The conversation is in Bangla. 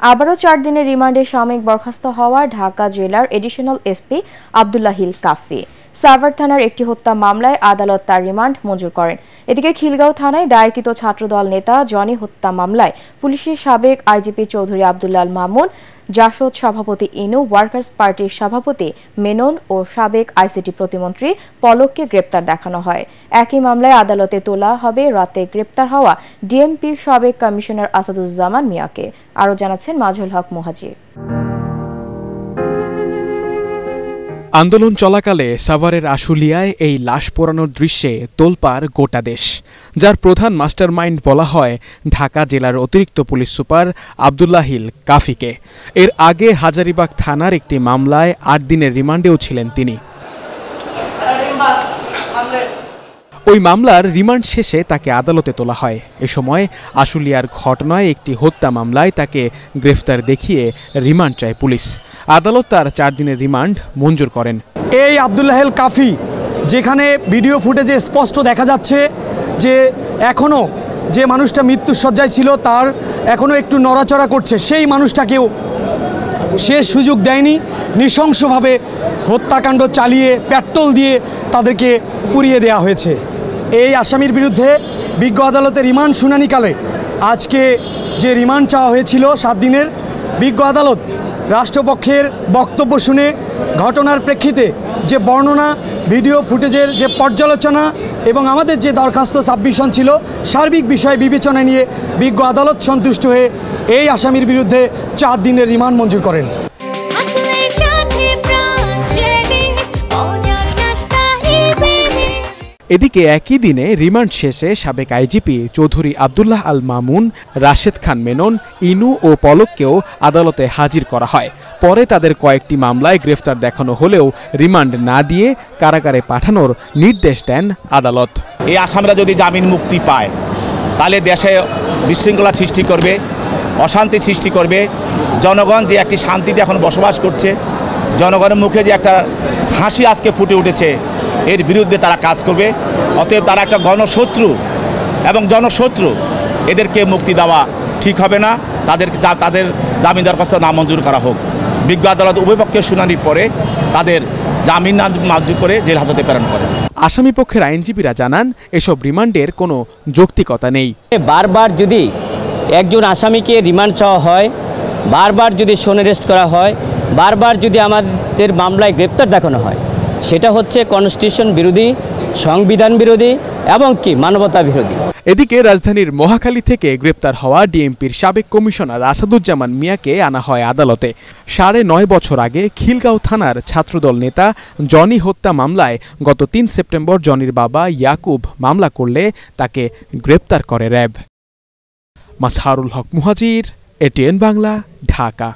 আবারও 4 দিনের রিমান্ডে সাময়িক বরখাস্ত হওয়া ঢাকা জেলার এডিশনাল এসপি আব্দুল্লাহ হিল কাফি সাভার থানার একটি হত্যা মামলায় আদালত তার রিমান্ড মঞ্জুর করেন। এদিকে খিলগাঁও থানায় দায়েরকৃত ছাত্রদল নেতা জনি হত্যা মামলায় পুলিশের সাবেক আইজিপি চৌধুরী আব্দুল্লাহ মামুন, জাসদ সভাপতি ইনু, ওয়ার্কার্স পার্টির সভাপতি মেনন ও সাবেক আইসিটি প্রতিমন্ত্রী পলককে গ্রেপ্তার দেখানো হয়। একই মামলায় আদালতে তোলা হবে রাতে গ্রেপ্তার হওয়া ডিএমপির সাবেক কমিশনার আসাদুজ্জামান মিয়াকে। আরও জানাচ্ছেন মাজহুল হক মুহাজির। আন্দোলন চলাকালে সাভারের আশুলিয়ায় এই লাশ পোড়ানোর দৃশ্যে তোলপাড় গোটা দেশ, যার প্রধান মাস্টারমাইন্ড বলা হয় ঢাকা জেলার অতিরিক্ত পুলিশ সুপার আব্দুল্লাহ হিল কাফিকে। এর আগে হাজারীবাগ থানার একটি মামলায় 8 দিনের রিমান্ডেও ছিলেন তিনি। ওই মামলার রিমান্ড শেষে তাকে আদালতে তোলা হয়। এ সময় আশুলিয়ার ঘটনায় একটি হত্যা মামলায় তাকে গ্রেফতার দেখিয়ে রিমান্ড চায় পুলিশ। আদালত তার 4 দিনের রিমান্ড মঞ্জুর করেন। এই আব্দুল্লাহ হিল কাফি, যেখানে ভিডিও ফুটেজে স্পষ্ট দেখা যাচ্ছে যে এখনও যে মানুষটা মৃত্যুশয্যায় ছিল তার এখনও একটু নড়াচড়া করছে, সেই মানুষটাকেও সে সুযোগ দেয়নি। নৃশংসভাবে হত্যাকাণ্ড চালিয়ে পেট্রোল দিয়ে তাদেরকে পুড়িয়ে দেওয়া হয়েছে। এই আসামির বিরুদ্ধে বিজ্ঞ আদালতের রিমান্ড শুনানিকালে আজকে যে রিমান্ড চাওয়া হয়েছিল 7 দিনের, বিজ্ঞ আদালত রাষ্ট্রপক্ষের বক্তব্য শুনে ঘটনার প্রেক্ষিতে যে বর্ণনা, ভিডিও ফুটেজের যে পর্যালোচনা এবং আমাদের যে দরখাস্ত সাবমিশন ছিল, সার্বিক বিষয় বিবেচনা নিয়ে বিজ্ঞ আদালত সন্তুষ্ট হয়ে এই আসামির বিরুদ্ধে 4 দিনের রিমান্ড মঞ্জুর করেন। এদিকে একই দিনে রিমান্ড শেষে সাবেক আইজিপি চৌধুরী আব্দুল্লাহ আল মামুন, রাশেদ খান মেনন, ইনু ও পলককেও আদালতে হাজির করা হয়। পরে তাদের কয়েকটি মামলায় গ্রেফতার দেখানো হলেও রিমান্ড না দিয়ে কারাগারে পাঠানোর নির্দেশ দেন আদালত। এই আসামিরা যদি জামিন মুক্তি পায় তাহলে দেশে বিশৃঙ্খলা সৃষ্টি করবে, অশান্তি সৃষ্টি করবে। জনগণ যে একটি শান্তিতে এখন বসবাস করছে, জনগণের মুখে যে একটা হাসি আজকে ফুটে উঠেছে, এর বিরুদ্ধে তারা কাজ করবে। অতএব তারা একটা গণশত্রু এবং জনশত্রু, এদেরকে মুক্তি দেওয়া ঠিক হবে না। তাদের জামিন দরখাস্ত নামঞ্জুর করা হোক। বিজ্ঞ আদালত উভয় পক্ষের শুনানির পরে তাদের জামিন নামঞ্জুর করে জেল হাজতে প্রেরণ করে। আসামি পক্ষের আইনজীবীরা জানান, এসব রিমান্ডের কোনো যৌক্তিকতা নেই। বারবার যদি একজন আসামিকে রিমান্ড চাওয়া হয়, বারবার যদি সোনেরেস্ট করা হয়, বারবার যদি আমাদের মামলায় গ্রেপ্তার দেখানো হয়, সেটা হচ্ছে কনস্টিটিউশন বিরোধী, সংবিধান বিরোধী এবং কি মানবতা বিরোধী। এদিকে রাজধানীর মহাখালী থেকে গ্রেপ্তার হওয়া ডিএমপির সাবেক কমিশনার আসাদুজ্জামান মিয়াকে আনা হয় আদালতে। 9.5 বছর আগে খিলগাঁও থানার ছাত্রদল নেতা জনি হত্যা মামলায় গত 3 সেপ্টেম্বর জনির বাবা ইয়াকুব মামলা করলে তাকে গ্রেপ্তার করে র্যাব। মাজহারুল হক মুহাজির, এটিএন বাংলা, ঢাকা।